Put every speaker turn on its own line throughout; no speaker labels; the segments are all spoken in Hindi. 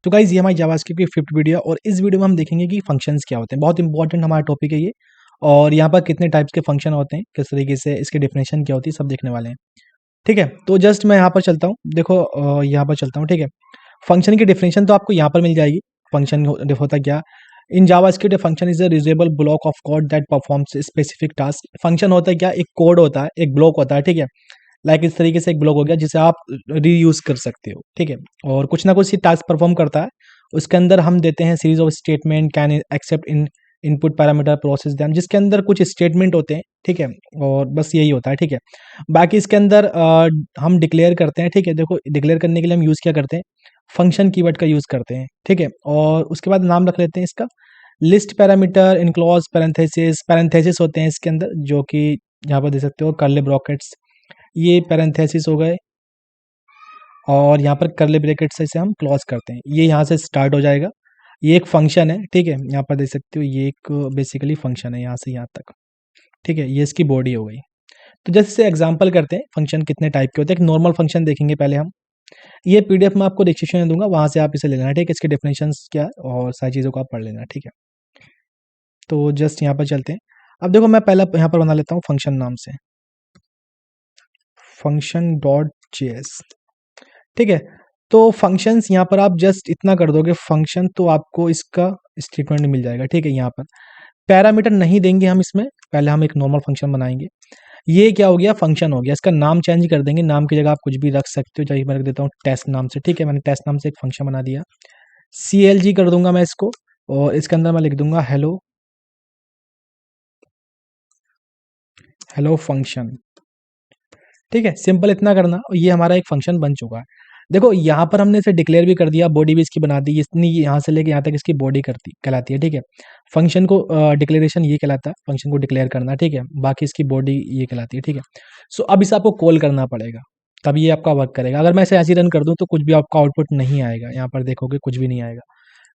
तो गाइज ये हमारी जावास्क्रिप्ट की फिफ्थ वीडियो और इस वीडियो में हम देखेंगे कि फंक्शंस क्या होते हैं। बहुत इंपॉर्टेंट हमारा टॉपिक है ये। और यहाँ पर कितने टाइप्स के फंक्शन होते हैं, किस तरीके से इसकी डेफिनेशन क्या होती है, सब देखने वाले हैं। ठीक है, तो जस्ट मैं यहाँ पर चलता हूँ। देखो यहाँ पर चलता हूँ। ठीक है, फंक्शन की डेफिनेशन तो आपको यहाँ पर मिल जाएगी। फंक्शन होता क्या? In JavaScript function is a usable block of code that performs specific task. Function होता है क्या? एक कोड होता है, एक ब्लॉक होता है। ठीक है, लाइक इस तरीके से एक ब्लॉक हो गया जिसे आप रीयूज कर सकते हो। ठीक है, और कुछ ना कुछ टास्क परफॉर्म करता है। उसके अंदर हम देते हैं series of statement can accept in input parameter process them, जिसके अंदर कुछ स्टेटमेंट होते हैं। ठीक है, और बस यही होता है। ठीक है, बाकी इसके अंदर हम डिक्लेयर करते हैं। ठीक है, देखो डिक्लेयर करने के लिए हम यूज़ क्या करते हैं? फंक्शन कीवर्ड का यूज़ करते हैं। ठीक है, और उसके बाद नाम रख लेते हैं इसका list parameter, enclose, parenthesis. Parenthesis होते हैं इसके अंदर, जो कि यहाँ पर दे सकते हो कर्ली ब्रैकेट्स, ये पैरेंथेसिस हो गए। और यहाँ पर कर्ली ब्रैकेट से इसे हम क्लोज करते हैं। ये यहाँ से स्टार्ट हो जाएगा। ये एक फंक्शन है। ठीक है, यहाँ पर देख सकते हो ये एक बेसिकली फंक्शन है यहाँ से यहाँ तक। ठीक है, ये इसकी बॉडी हो गई। तो जैसे एग्जांपल करते हैं फंक्शन कितने टाइप के होते हैं। एक नॉर्मल फंक्शन देखेंगे पहले हम। ये पीडीएफ में आपको डिस्क्रिप्शन में दूंगा, वहां से आप इसे ले लेना। ठीक है, इसके डेफिनेशंस क्या है और सारी चीज़ों को आप पढ़ लेना। ठीक है, तो जस्ट यहाँ पर चलते हैं। अब देखो मैं पहला यहाँ पर बना लेता हूँ फंक्शन नाम से, फंक्शन डॉट जेएस। ठीक है, तो फंक्शंस यहाँ पर आप जस्ट इतना कर दोगे फंक्शन, तो आपको इसका स्टेटमेंट मिल जाएगा। ठीक है, यहाँ पर पैरामीटर नहीं देंगे हम इसमें, पहले हम एक नॉर्मल फंक्शन बनाएंगे। ये क्या हो गया? फंक्शन हो गया। इसका नाम चेंज कर देंगे, नाम की जगह आप कुछ भी रख सकते हो। चाहिए मैं रख देता हूँ टेस्ट नाम से। ठीक है, मैंने टेस्ट नाम से एक फंक्शन बना दिया। CLG कर दूंगा मैं इसको, और इसके अंदर मैं लिख दूंगा हेलो हेलो फंक्शन। ठीक है, सिंपल इतना करना और ये हमारा एक फंक्शन बन चुका है। देखो यहाँ पर हमने इसे डिक्लेयर भी कर दिया, बॉडी भी इसकी बना दी। इतनी यहाँ से लेके यहाँ तक इसकी बॉडी करती कहलाती है। ठीक है, फंक्शन को डिक्लेरेशन ये कहलाता है, फंक्शन को डिक्लेयर करना। ठीक है, बाकी इसकी बॉडी ये कहलाती है। ठीक है, सो अब इसे आपको कॉल करना पड़ेगा, तब ये आपका वर्क करेगा। अगर मैं इसे ऐसे ही रन कर दूं तो कुछ भी आपका आउटपुट नहीं आएगा। यहाँ पर देखोगे कुछ भी नहीं आएगा।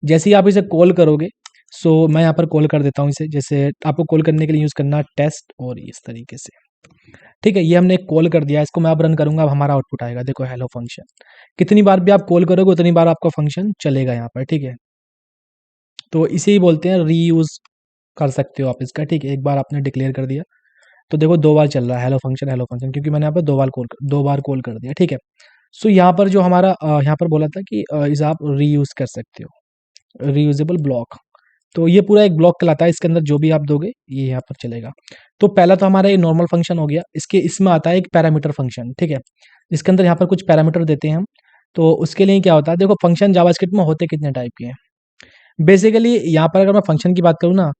जैसे ही आप इसे कॉल करोगे, सो मैं यहाँ पर कॉल कर देता हूँ इसे। जैसे आपको कॉल करने के लिए यूज़ करना टेस्ट, और इस तरीके से। ठीक है, ये हमने कॉल कर दिया। इसको मैं अब रन करूंगा, अब हमारा आउटपुट आएगा। देखो हेलो फंक्शन। कितनी बार भी आप कॉल करोगे उतनी बार आपका फंक्शन चलेगा यहाँ पर। ठीक है, तो इसे ही बोलते हैं रीयूज कर सकते हो आप इसका। ठीक है, एक बार आपने डिक्लेयर कर दिया तो देखो 2 बार चल रहा है हेलो फंक्शन, क्योंकि मैंने यहाँ पर 2 बार कॉल कर दिया। ठीक है, सो यहाँ पर जो हमारा यहाँ पर बोला था कि इसे आप रीयूज कर सकते हो, रीयूजेबल ब्लॉक। तो ये पूरा एक ब्लॉक कहलाता है। इसके अंदर जो भी आप दोगे ये यहाँ पर चलेगा। तो पहला तो हमारा ये नॉर्मल फंक्शन हो गया। इसके इसमें आता है एक पैरामीटर फंक्शन। ठीक है, इसके अंदर यहाँ पर कुछ पैरामीटर देते हैं हम। तो उसके लिए क्या होता है? देखो फंक्शन जावास्क्रिप्ट में होते कितने टाइप के हैं बेसिकली। यहाँ पर अगर मैं फंक्शन की बात करूँ ना,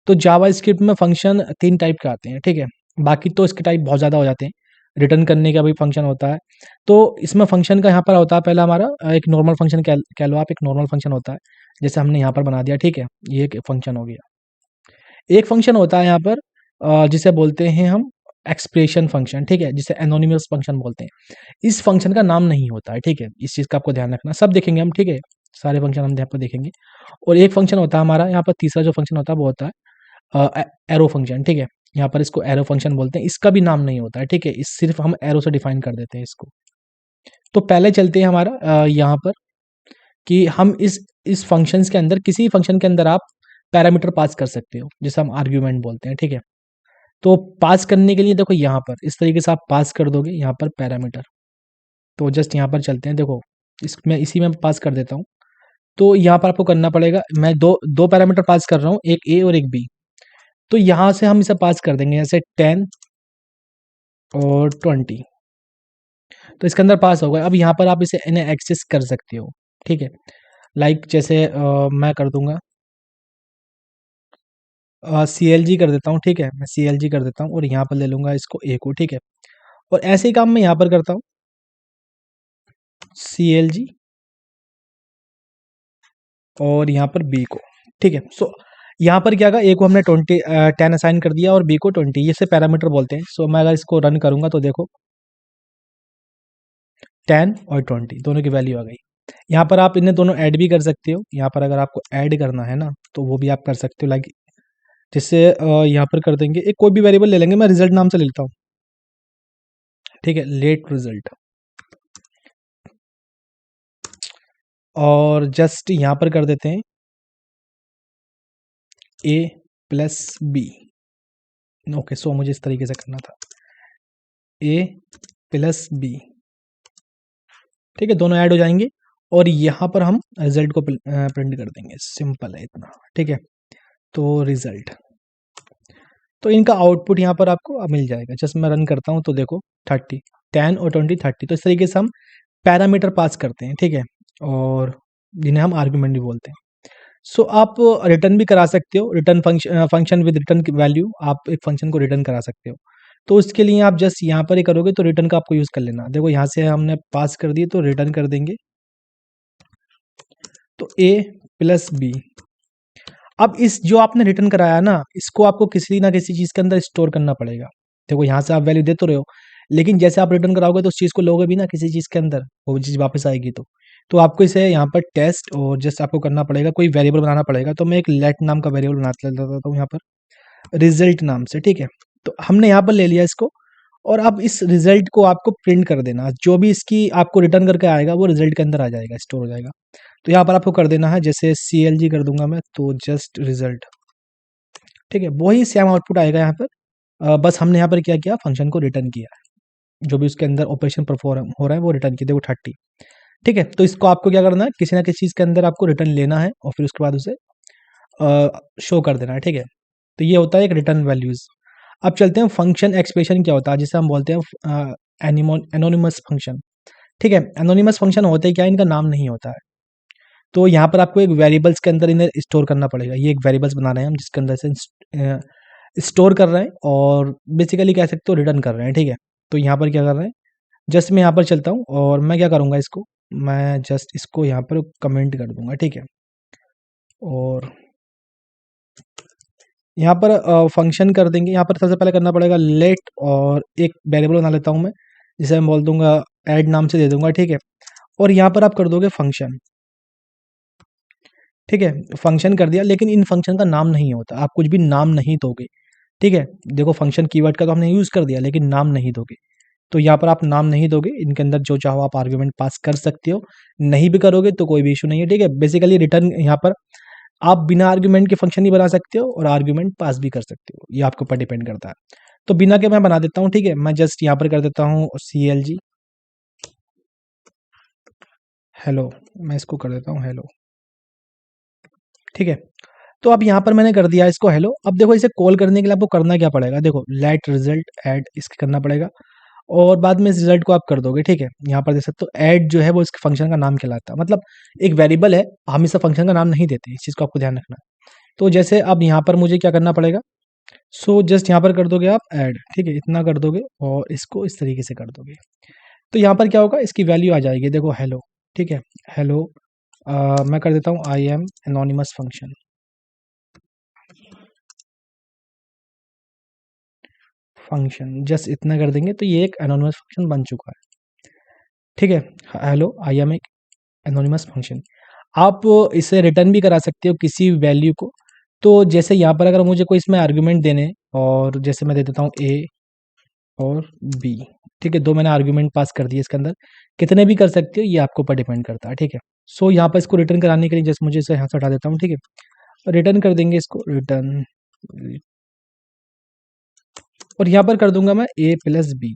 तो जावास्क्रिप्ट में फंक्शन 3 टाइप के आते हैं। ठीक है, बाकी तो इसके टाइप बहुत ज़्यादा हो जाते हैं। रिटर्न करने का भी फंक्शन होता है। तो इसमें फंक्शन का यहाँ पर होता है पहला हमारा एक नॉर्मल फंक्शन कह लो आप। एक नॉर्मल फंक्शन होता है जैसे हमने यहाँ पर बना दिया। ठीक है, ये एक फंक्शन हो गया। एक फंक्शन होता है यहाँ पर जिसे बोलते हैं हम एक्सप्रेशन फंक्शन। ठीक है, जिसे एनोनिमस फंक्शन बोलते हैं। इस फंक्शन का नाम नहीं होता है। ठीक है, इस चीज़ का आपको ध्यान रखना। सब देखेंगे हम। ठीक है, सारे फंक्शन हम यहाँ पर देखेंगे। और एक फंक्शन होता है हमारा यहाँ पर, तीसरा जो फंक्शन होता है वो होता है एरो फंक्शन। ठीक है, यहाँ पर इसको एरो फंक्शन बोलते हैं। इसका भी नाम नहीं होता है। ठीक है, इस सिर्फ हम एरो से डिफाइन कर देते हैं इसको। तो पहले चलते हैं हमारा यहाँ पर कि हम इस फंक्शंस के अंदर, किसी फंक्शन के अंदर आप पैरामीटर पास कर सकते हो, जिसे हम आर्ग्यूमेंट बोलते हैं। ठीक है, तो पास करने के लिए देखो यहाँ पर इस तरीके से आप पास कर दोगे यहाँ पर पैरामीटर। तो जस्ट यहाँ पर चलते हैं। देखो इसमें इसी में पास कर देता हूँ। तो यहाँ पर आपको करना पड़ेगा, मैं दो दो पैरामीटर पास कर रहा हूँ, एक ए और एक बी। तो यहाँ से हम इसे पास कर देंगे, जैसे 10 और 20। तो इसके अंदर पास हो गया। अब यहाँ पर आप इसे इन्हें एक्सेस कर सकते हो। ठीक है, लाइक जैसे मैं कर दूंगा CLG कर देता हूँ। ठीक है, मैं CLG कर देता हूँ और यहाँ पर ले लूंगा इसको ए को। ठीक है, और ऐसे ही काम मैं यहाँ पर करता हूँ CLG और यहाँ पर बी को। ठीक है, सो यहाँ पर क्या होगा, ए को हमने 10 असाइन कर दिया और बी को 20, ये से पैरामीटर बोलते हैं। सो मैं अगर इसको रन करूंगा तो देखो 10 और 20 दोनों की वैल्यू आ गई। यहाँ पर आप इन्हें दोनों ऐड भी कर सकते हो। यहाँ पर अगर आपको ऐड करना है ना तो वो भी आप कर सकते हो। लाइक जिससे यहाँ पर कर देंगे, एक कोई भी वेरिएबल ले लेंगे। मैं रिजल्ट नाम से ले लेता हूँ। ठीक है, लेट रिजल्ट। और जस्ट यहाँ पर कर देते हैं a प्लस बी। ओके, सो मुझे इस तरीके से करना था, a प्लस बी। ठीक है, दोनों ऐड हो जाएंगे और यहाँ पर हम रिजल्ट को प्रिंट कर देंगे। सिंपल है इतना। ठीक है, तो रिजल्ट, तो इनका आउटपुट यहाँ पर आपको अब मिल जाएगा। जस्ट मैं रन करता हूँ तो देखो 30, 10 और 20 30। तो इस तरीके से हम पैरामीटर पास करते हैं। ठीक है, और जिन्हें हम आर्गुमेंट भी बोलते हैं। सो आप रिटर्न भी करा सकते हो, रिटर्न फंक्शन विद रिटर्न की वैल्यू, आप एक फंक्शन को रिटर्न करा सकते हो। तो उसके लिए आप जस्ट यहाँ पर ही करोगे तो रिटर्न का आपको यूज़ कर लेना। देखो यहाँ से हमने पास कर दिए तो रिटर्न कर देंगे, तो a प्लस बी। अब इस जो आपने रिटर्न कराया ना, इसको आपको किसी ना किसी चीज़ के अंदर स्टोर करना पड़ेगा। देखो यहाँ से आप वैल्यू दे तो रहे हो, लेकिन जैसे आप रिटर्न कराओगे तो उस चीज़ को लोगे भी ना किसी चीज़ के अंदर, वो चीज़ वापस आएगी। तो आपको इसे यहाँ पर टेस्ट और जस्ट आपको करना पड़ेगा, कोई वेरिएबल बनाना पड़ेगा। तो मैं एक लेट नाम का वेरिएबल बना लेता हूँ यहाँ पर रिजल्ट नाम से। ठीक है, तो हमने यहाँ पर ले लिया इसको, और अब इस रिजल्ट को आपको प्रिंट कर देना। जो भी इसकी आपको रिटर्न करके आएगा वो रिजल्ट के अंदर आ जाएगा, स्टोर हो जाएगा। तो यहाँ पर आपको कर देना है, जैसे CLG कर दूंगा मैं, तो जस्ट रिजल्ट। ठीक है, वही सेम आउटपुट आएगा यहाँ पर। बस हमने यहाँ पर क्या किया, फंक्शन को रिटर्न किया, जो भी उसके अंदर ऑपरेशन परफॉर्म हो रहा है वो रिटर्न किया। देखो 30। ठीक है, तो इसको आपको क्या करना है, किसी ना किसी चीज़ के अंदर आपको रिटर्न लेना है और फिर उसके बाद उसे शो कर देना है। ठीक है, तो ये होता है एक रिटर्न वैल्यूज। अब चलते हैं फंक्शन एक्सप्रेशन क्या होता है, जिसे हम बोलते हैं एनोनिमस फंक्शन। ठीक है, एनोनिमस फंक्शन होते हैं क्या, इनका नाम नहीं होता है। तो यहाँ पर आपको एक वेरिएबल्स के अंदर इन्हें स्टोर करना पड़ेगा। ये एक वेरिएबल्स बना रहे हैं हम, जिसके अंदर से स्टोर कर रहे हैं और बेसिकली कह सकते हो रिटर्न कर रहे हैं। ठीक है, तो यहाँ पर क्या कर रहे हैं, जस्ट मैं यहाँ पर चलता हूँ और मैं क्या करूँगा, इसको मैं जस्ट इसको यहाँ पर कमेंट कर दूंगा। ठीक है, और यहाँ पर फंक्शन कर देंगे। यहाँ पर सबसे पहले करना पड़ेगा लेट, और एक वेरिएबल बना लेता हूँ मैं, जिसे मैं बोल दूंगा ऐड नाम से दे दूंगा। ठीक है, और यहाँ पर आप कर दोगे फंक्शन। ठीक है, फंक्शन कर दिया, लेकिन इन फंक्शन का नाम नहीं होता, आप कुछ भी नाम नहीं दोगे। ठीक है, देखो फंक्शन कीवर्ड का तो हमने यूज़ कर दिया, लेकिन नाम नहीं दोगे। तो यहाँ पर आप नाम नहीं दोगे, इनके अंदर जो चाहो आप आर्ग्यूमेंट पास कर सकते हो, नहीं भी करोगे तो कोई भी इशू नहीं है। ठीक है, बेसिकली रिटर्न यहाँ पर आप बिना आर्ग्यूमेंट के फंक्शन ही बना सकते हो और आर्ग्यूमेंट पास भी कर सकते हो, ये आपके ऊपर डिपेंड करता है। तो बिना के मैं बना देता हूँ। ठीक है, मैं जस्ट यहाँ पर कर देता हूँ CLG हेलो, मैं इसको कर देता हूँ हेलो। ठीक है, तो अब यहाँ पर मैंने कर दिया इसको हेलो। अब देखो इसे कॉल करने के लिए आपको करना क्या पड़ेगा, देखो लेट रिजल्ट ऐड इसके करना पड़ेगा, और बाद में इस रिजल्ट को आप कर दोगे। ठीक है, यहाँ पर देख सकते हो ऐड जो है वो इसके फंक्शन का नाम कहलाता है, मतलब एक वेरिएबल है, हम इसे फंक्शन का नाम नहीं देते, इस चीज़ को आपको ध्यान रखना है। तो जैसे अब यहाँ पर मुझे क्या करना पड़ेगा, सो जस्ट यहाँ पर कर दोगे आप ऐड। ठीक है, इतना कर दोगे और इसको इस तरीके से कर दोगे, तो यहाँ पर क्या होगा, इसकी वैल्यू आ जाएगी, देखो हेलो। ठीक है, हेलो, मैं कर देता हूँ I am anonymous function. Function just इतना कर देंगे तो ये एक एनोनिमस फंक्शन बन चुका है। ठीक है, हेलो आई एम एक एनोनिमस फंक्शन। आप इसे रिटर्न भी करा सकते हो किसी वैल्यू को। तो जैसे यहाँ पर अगर मुझे कोई इसमें आर्गुमेंट देने, और जैसे मैं दे देता हूँ ए और बी। ठीक है, दो मैंने आर्गुमेंट पास कर दिए, इसके अंदर कितने भी कर सकते हो, ये आपके ऊपर डिपेंड करता है। ठीक है, सो यहाँ पर इसको रिटर्न कराने के लिए जैसे मुझे इसे यहाँ से हटा देता हूँ। ठीक है, रिटर्न कर देंगे इसको रिटर्न, और यहाँ पर कर दूंगा मैं ए प्लस बी।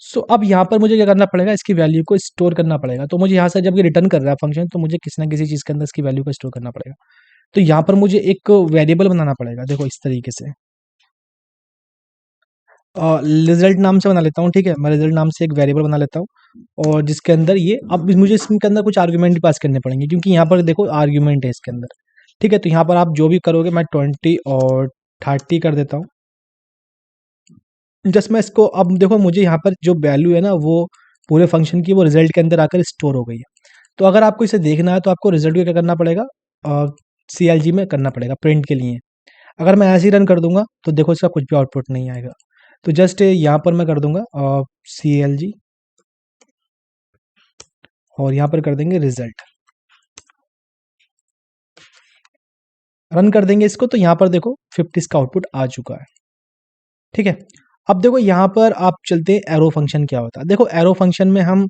सो अब यहाँ पर मुझे क्या करना पड़ेगा, इसकी वैल्यू को स्टोर करना पड़ेगा। तो मुझे यहाँ से जब ये रिटर्न कर रहा है फंक्शन, तो मुझे किसी ना किसी चीज़ के अंदर इसकी वैल्यू को स्टोर करना पड़ेगा। तो यहाँ पर मुझे एक वेरिएबल बनाना पड़ेगा, देखो इस तरीके से रिजल्ट नाम से बना लेता हूँ। ठीक है, मैं रिजल्ट नाम से एक वेरिएबल बना लेता हूँ, और जिसके अंदर ये अब मुझे इसके अंदर कुछ आर्ग्यूमेंट भी पास करने पड़ेंगे, क्योंकि यहाँ पर देखो आर्ग्यूमेंट है इसके अंदर। ठीक है, तो यहाँ पर आप जो भी करोगे, मैं 20 और 30 कर देता हूँ। जस्ट मैं इसको, अब देखो मुझे यहाँ पर जो वैल्यू है ना, वो पूरे फंक्शन की वो रिजल्ट के अंदर आकर स्टोर हो गई है। तो अगर आपको इसे देखना है तो आपको रिजल्ट को क्या करना पड़ेगा, CLG में करना पड़ेगा प्रिंट के लिए। अगर मैं ऐसे ही रन कर दूंगा तो देखो इसका कुछ भी आउटपुट नहीं आएगा। तो जस्ट यहाँ पर मैं कर दूंगा CLG, और यहाँ पर कर देंगे रिजल्ट, रन कर देंगे इसको। तो यहाँ पर देखो 50 का आउटपुट आ चुका है। ठीक है, अब देखो यहाँ पर आप चलते हैं एरो फंक्शन क्या होता है। देखो एरो फंक्शन में हम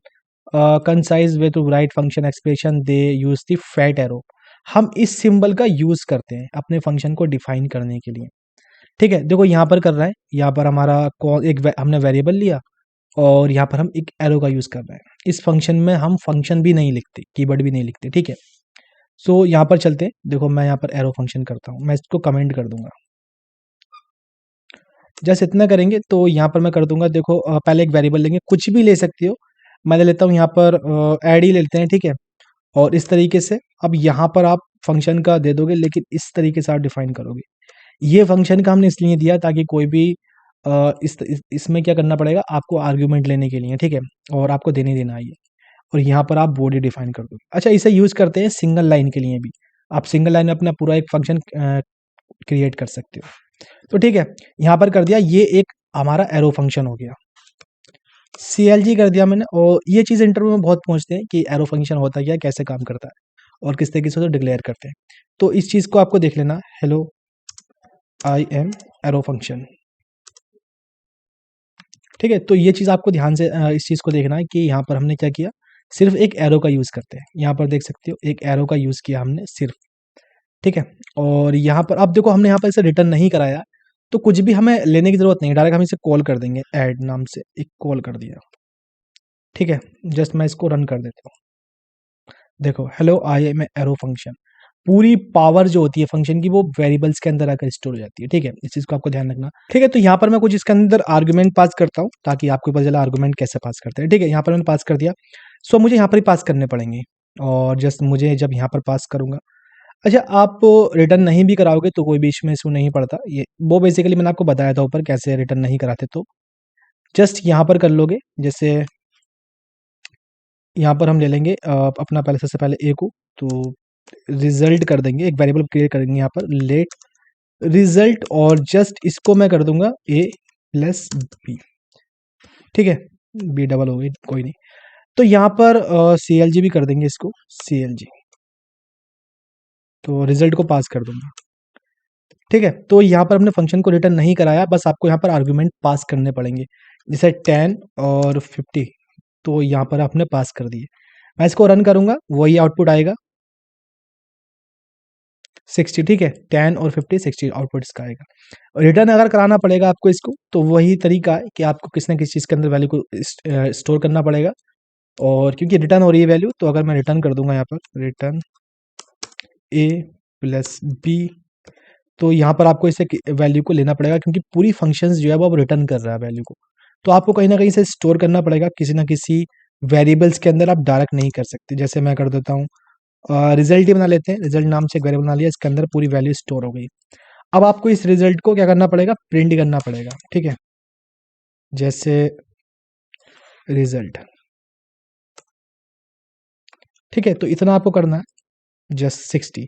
concise way to write function expression they use the fat arrow. हम इस सिंबल का यूज करते हैं अपने फंक्शन को डिफाइन करने के लिए। ठीक है, देखो यहाँ पर कर रहा है, यहाँ पर हमारा हमने वेरिएबल लिया और यहाँ पर हम एक एरो का यूज कर रहे हैं। इस फंक्शन में हम फंक्शन भी नहीं लिखते, कीवर्ड भी नहीं लिखते। ठीक है, सो यहाँ पर चलते हैं। देखो मैं यहाँ पर एरो फंक्शन करता हूँ, मैं इसको कमेंट कर दूंगा। जैसे इतना करेंगे तो यहाँ पर मैं कर दूंगा। देखो पहले एक वेरिएबल लेंगे, कुछ भी ले सकते हो, मैं ले लेता हूँ यहाँ पर ऐड ही ले लेते हैं। ठीक है, और इस तरीके से अब यहाँ पर आप फंक्शन का दे दोगे, लेकिन इस तरीके से आप डिफाइन करोगे। ये फंक्शन का हमने इसलिए दिया ताकि कोई भी इसमें क्या करना पड़ेगा आपको, आर्ग्यूमेंट लेने के लिए। ठीक है, और आपको देने देना है ये, और यहाँ पर आप बॉडी डिफाइन कर दोगे। अच्छा, इसे यूज करते हैं सिंगल लाइन के लिए भी। आप सिंगल लाइन में अपना पूरा एक फंक्शन क्रिएट कर सकते हो। तो ठीक है, यहाँ पर कर दिया, ये एक हमारा एरो फंक्शन हो गया। CLG कर दिया मैंने। और ये चीज़ इंटरव्यू में बहुत पूछते हैं कि एरो फंक्शन होता क्या है, कैसे काम करता है और किस तरीके से उसे डिक्लेयर करते हैं। तो इस चीज़ को आपको देख लेना, hello I am arrow function. ठीक है, तो ये चीज़ आपको ध्यान से इस चीज़ को देखना है कि यहाँ पर हमने क्या किया, सिर्फ एक एरो का यूज़ करते हैं। यहाँ पर देख सकते हो एक एरो का यूज़ किया हमने सिर्फ। ठीक है, और यहाँ पर अब देखो हमने यहाँ पर इसे रिटर्न नहीं कराया, तो कुछ भी हमें लेने की ज़रूरत नहीं है, डायरेक्ट हम इसे कॉल कर देंगे। ऐड नाम से एक कॉल कर दिया। ठीक है, जस्ट मैं इसको रन कर देता हूँ। देखो hello I am arrow function, पूरी पावर जो होती है फंक्शन की वो वेरिएबल्स के अंदर आकर स्टोर हो जाती है। ठीक है, इस चीज़ को आपको ध्यान रखना। ठीक है, तो यहाँ पर मैं कुछ इसके अंदर आर्गुमेंट पास करता हूँ ताकि आपको पता चला आर्गुमेंट कैसे पास करते हैं। ठीक है, यहाँ पर मैंने पास कर दिया, सो मुझे यहाँ पर ही पास करने पड़ेंगे। और जस्ट मुझे जब यहाँ पर पास करूँगा, अच्छा आप रिटर्न नहीं भी कराओगे तो कोई भी इसमें इशू नहीं पड़ता। ये वो बेसिकली मैंने आपको बताया था ऊपर कैसे रिटर्न नहीं कराते, तो जस्ट यहाँ पर कर लोगे। जैसे यहाँ पर हम ले लेंगे अपना पहले, सबसे पहले ए को, तो रिजल्ट कर देंगे, एक वेरिएबल क्रिएट करेंगे यहाँ पर लेट रिजल्ट, और जस्ट इसको मैं कर दूंगा ए प्लस बी। ठीक है, बी डबल हो गई, कोई नहीं। तो यहाँ पर CLG भी कर देंगे इसको, CLG, तो रिजल्ट को पास कर दूंगा। ठीक है, तो यहाँ पर हमने फंक्शन को रिटर्न नहीं कराया, बस आपको यहाँ पर आर्गुमेंट पास करने पड़ेंगे, जैसे 10 और 50, तो यहाँ पर आपने पास कर दिए। मैं इसको रन करूंगा, वही आउटपुट आएगा 60। ठीक है, 10 और 50, 60 आउटपुट इसका आएगा। और रिटर्न अगर कराना पड़ेगा आपको इसको, तो वही तरीका है कि आपको किसी न किसी चीज़ के अंदर वैल्यू को स्टोर करना पड़ेगा। और क्योंकि रिटर्न हो रही है वैल्यू, तो अगर मैं रिटर्न कर दूंगा यहाँ पर रिटर्न ए प्लस बी, तो यहाँ पर आपको इसे वैल्यू को लेना पड़ेगा, क्योंकि पूरी फंक्शंस जो है वो अब रिटर्न कर रहा है वैल्यू को। तो आपको कहीं ना कहीं से स्टोर करना पड़ेगा, किसी ना किसी वेरिएबल्स के अंदर आप डायरेक्ट नहीं कर सकते। जैसे मैं कर देता हूँ, रिजल्ट ही बना लेते हैं, रिजल्ट नाम से एक वेरिएबल बना लिया, इसके अंदर पूरी वैल्यू स्टोर हो गई। अब आपको इस रिजल्ट को क्या करना पड़ेगा, प्रिंट करना पड़ेगा। ठीक है, जैसे रिजल्ट। ठीक है, तो इतना आपको करना है, जस्ट 60।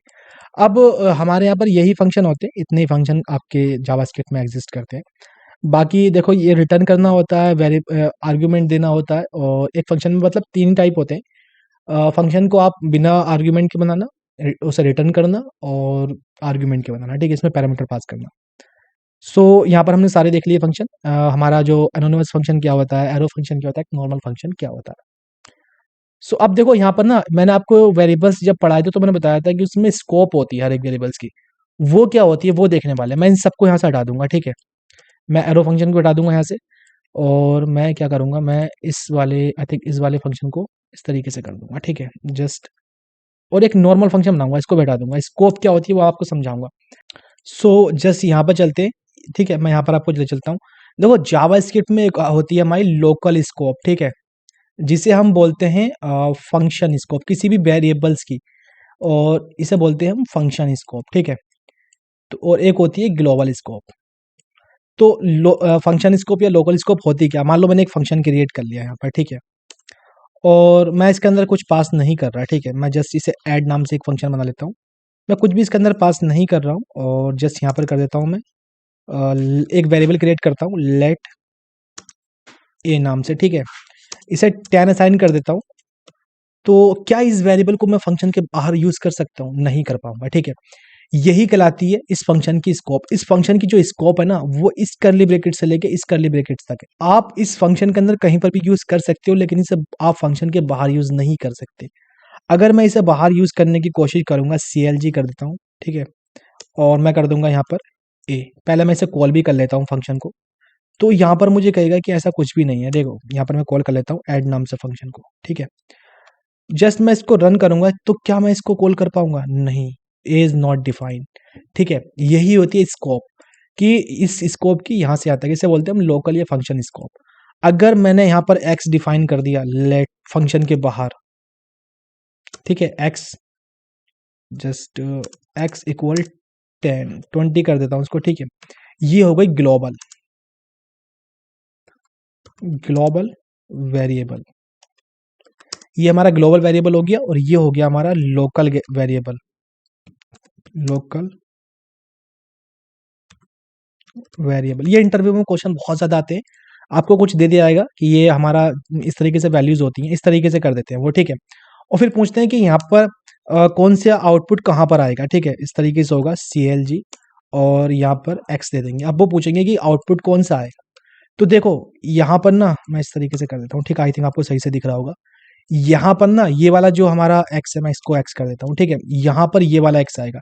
अब हमारे यहाँ पर यही फंक्शन होते हैं, इतने ही फंक्शन आपके जावास्क्रिप्ट में एग्जिस्ट करते हैं। बाकी देखो ये रिटर्न करना होता है, आर्ग्यूमेंट देना होता है, और एक फंक्शन में मतलब 3 टाइप होते हैं। फंक्शन को आप बिना आर्ग्यूमेंट के बनाना, उसे रिटर्न करना, और आर्ग्यूमेंट के बनाना। ठीक है, इसमें पैरामीटर पास करना। सो यहाँ पर हमने सारे देख लिए फंक्शन। हमारा जो एनोनिमस फंक्शन क्या होता है, एरो फंक्शन क्या होता है, नॉर्मल फंक्शन क्या होता है। सो अब देखो यहाँ पर ना, मैंने आपको वेरिएबल्स जब पढ़ाए थे तो मैंने बताया था कि उसमें स्कोप होती है हर एक वेरिएबल्स की, वो क्या होती है वो देखने वाले हैं। मैं इन सबको यहाँ से हटा दूंगा। ठीक है, मैं एरो फंक्शन को हटा दूंगा यहाँ से, और मैं क्या करूंगा, मैं इस वाले आई थिंक इस वाले फंक्शन को इस तरीके से कर दूंगा। ठीक है, जस्ट, और एक नॉर्मल फंक्शन बनाऊंगा, इसको बैठा दूंगा। स्कोप क्या होती है वो आपको समझाऊंगा। सो जस्ट यहाँ पर चलते हैं। ठीक है, मैं यहाँ पर आपको ले चलता हूँ। देखो जावास्क्रिप्ट में एक होती है हमारी लोकल स्कोप। ठीक है, जिसे हम बोलते हैं फंक्शन स्कोप, किसी भी वेरिएबल्स की, और इसे बोलते हैं हम फंक्शन स्कोप। ठीक है, तो और एक होती है ग्लोबल स्कोप। तो फंक्शन स्कोप या लोकल स्कोप होती क्या, मान लो मैंने एक फंक्शन क्रिएट कर लिया यहाँ पर। ठीक है, और मैं इसके अंदर कुछ पास नहीं कर रहा। ठीक है, मैं जस्ट इसे ऐड नाम से एक फंक्शन बना लेता हूँ। मैं कुछ भी इसके अंदर पास नहीं कर रहा हूँ, और जस्ट यहाँ पर कर देता हूँ मैं एक वेरिएबल क्रिएट करता हूँ लेट ए नाम से। ठीक है, इसे 10 असाइन कर देता हूँ। तो क्या इस वेरिएबल को मैं फंक्शन के बाहर यूज कर सकता हूँ, नहीं कर पाऊंगा। ठीक है, यही कहलाती है इस फंक्शन की स्कोप। इस फंक्शन की जो स्कोप है ना, वो इस कर्ली ब्रैकेट से लेके इस कर्ली ब्रैकेट तक है। आप इस फंक्शन के अंदर कहीं पर भी यूज कर सकते हो, लेकिन इसे आप फंक्शन के बाहर यूज नहीं कर सकते। अगर मैं इसे बाहर यूज करने की कोशिश करूंगा, CLG कर देता हूँ, ठीक है, और मैं कर दूंगा यहाँ पर ए। पहले मैं इसे कॉल भी कर लेता हूँ फंक्शन को, तो यहाँ पर मुझे कहेगा कि ऐसा कुछ भी नहीं है। देखो यहाँ पर मैं कॉल कर लेता हूँ ऐड नाम से फंक्शन को, ठीक है। जस्ट मैं इसको रन करूंगा तो क्या मैं इसको कॉल कर पाऊंगा? नहीं, ए इज नॉट डिफाइंड, ठीक है। यही होती है स्कोप, कि इस स्कोप की यहाँ से आता है, इसे बोलते हैं हम लोकल या फंक्शन स्कोप। अगर मैंने यहाँ पर एक्स डिफाइन कर दिया लेट फंक्शन के बाहर, ठीक है, एक्स जस्ट एक्स इक्वल 20 कर देता हूँ उसको, ठीक है। ये हो गई ग्लोबल ग्लोबल वेरिएबल, ये हमारा ग्लोबल वेरिएबल हो गया, और ये हो गया हमारा लोकल वेरिएबल, लोकल वेरिएबल। ये इंटरव्यू में क्वेश्चन बहुत ज्यादा आते हैं, आपको कुछ दे दिया जाएगा कि ये हमारा इस तरीके से वैल्यूज होती हैं, इस तरीके से कर देते हैं वो, ठीक है। और फिर पूछते हैं कि यहाँ पर कौन सा आउटपुट कहाँ पर आएगा, ठीक है। इस तरीके से होगा CLG, और यहाँ पर x दे देंगे। अब वो पूछेंगे कि आउटपुट कौन सा आएगा। तो देखो यहाँ पर ना मैं इस तरीके से कर देता हूँ, ठीक है, आई थिंक आपको सही से दिख रहा होगा। यहाँ पर ना ये वाला जो हमारा x है, मैं इसको x कर देता हूँ, ठीक है। यहाँ पर ये वाला x आएगा।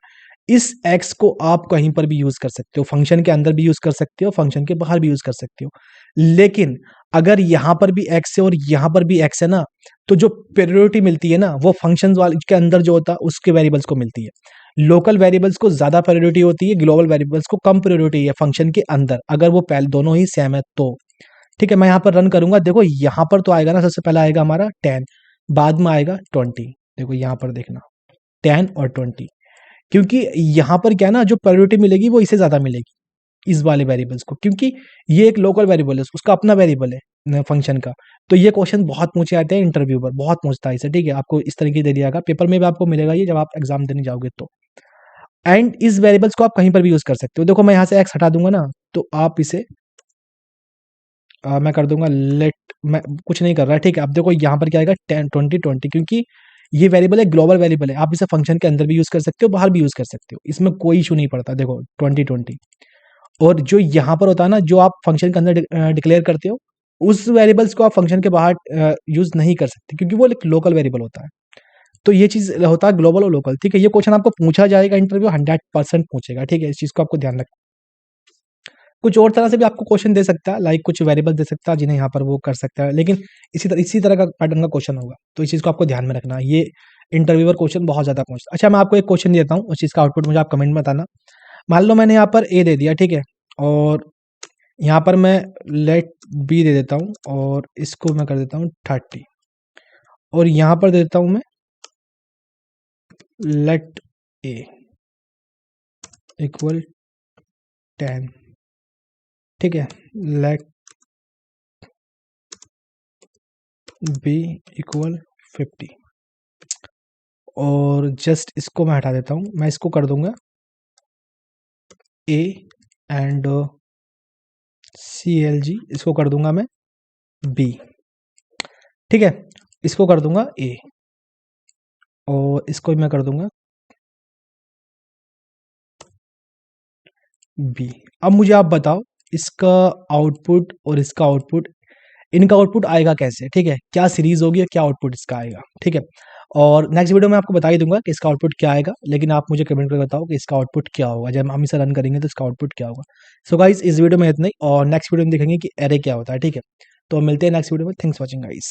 इस x को आप कहीं पर भी यूज कर सकते हो, फंक्शन के अंदर भी यूज कर सकते हो, फंक्शन के बाहर भी यूज कर सकते हो। लेकिन अगर यहाँ पर भी x है और यहाँ पर भी x है ना, तो जो प्रायोरिटी मिलती है ना, वो फंक्शन वाले के अंदर जो होता है उसके वेरिएबल्स को मिलती है। लोकल वेरिएबल्स को ज्यादा प्रायोरिटी होती है, ग्लोबल वेरिएबल्स को कम प्रायोरिटी है फंक्शन के अंदर, अगर वो पहले दोनों ही सेम है तो। ठीक है, मैं यहाँ पर रन करूंगा, देखो यहाँ पर तो आएगा ना, सबसे पहले आएगा हमारा 10, बाद में आएगा 20। देखो यहाँ पर देखना 10 और 20, क्योंकि यहाँ पर क्या है ना, जो प्रायोरिटी मिलेगी वो इसे ज्यादा मिलेगी इस वाले वेरिएबल्स को, क्योंकि ये एक लोकल वेरिएबल है, उसका अपना वेरिएबल है फंक्शन का। तो ये क्वेश्चन बहुत पूछे जाते हैं इंटरव्यू पर, बहुत पूछता है इसे, ठीक है। आपको इस तरीके दे दिया, पेपर में भी आपको मिलेगा ये जब आप एग्जाम देने जाओगे तो। एंड इस वेरिएबल्स को आप कहीं पर भी यूज कर सकते हो। देखो मैं यहाँ से एक्स हटा दूंगा ना, तो आप इसे मैं कर दूंगा लेट, मैं कुछ नहीं कर रहा, ठीक है। अब देखो यहाँ पर क्या आएगा 10 20 20, क्योंकि ये वेरिएबल है, ग्लोबल वेरिएबल है, आप इसे फंक्शन के अंदर भी यूज कर सकते हो, बाहर भी यूज कर सकते हो, इसमें कोई इशू नहीं पड़ता। देखो 20 20, और जो यहाँ पर होता है ना, जो आप फंक्शन के अंदर डिक्लेयर करते हो, उस वेरिएबल्स को आप फंक्शन के बाहर यूज नहीं कर सकते, क्योंकि वो एक लोकल वेरिएबल होता है। तो ये चीज होता है ग्लोबल और लोकल, ठीक है। ये क्वेश्चन आपको पूछा जाएगा इंटरव्यू, 100% पूछेगा, ठीक है। इस चीज को आपको ध्यान रखना। कुछ और तरह से भी आपको क्वेश्चन दे सकता है, लाइक कुछ वेरिएबल दे सकता है जिन्हें यहाँ पर वो कर सकता है, लेकिन इसी तरह का पैटर्न का क्वेश्चन होगा, तो इस चीज को आपको ध्यान में रखना। ये इंटरव्यूअर क्वेश्चन बहुत ज्यादा पूछता है। अच्छा, मैं आपको एक क्वेश्चन देता हूँ, उस चीज का आउटपुट मुझे आप कमेंट में बताना। मान लो मैंने यहाँ पर ए दे दिया, ठीक है, और यहाँ पर मैं लेट बी दे देता हूँ, और इसको मैं कर देता हूँ 30, और यहाँ पर दे देता हूँ मैं लेट ए इक्वल 10, ठीक है, लेट बी इक्वल 50, और जस्ट इसको मैं हटा देता हूँ, मैं इसको कर दूंगा ए एंड CLG, इसको कर दूंगा मैं बी, ठीक है। इसको कर दूंगा ए, और इसको मैं कर दूंगा बी। अब मुझे आप बताओ इसका आउटपुट और इसका आउटपुट, इनका आउटपुट आएगा कैसे, ठीक है, क्या सीरीज होगी और क्या आउटपुट इसका आएगा, ठीक है। और नेक्स्ट वीडियो में आपको बता ही दूंगा कि इसका आउटपुट क्या आएगा, लेकिन आप मुझे कमेंट करके बताओ कि इसका आउटपुट क्या होगा, जब हम इसे रन करेंगे तो इसका आउटपुट क्या होगा। सो गाइस, इस वीडियो में इतना ही, और नेक्स्ट वीडियो में देखेंगे कि एरे क्या होता है, ठीक है। तो मिलते हैं नेक्स्ट वीडियो में। Thanks watching guys.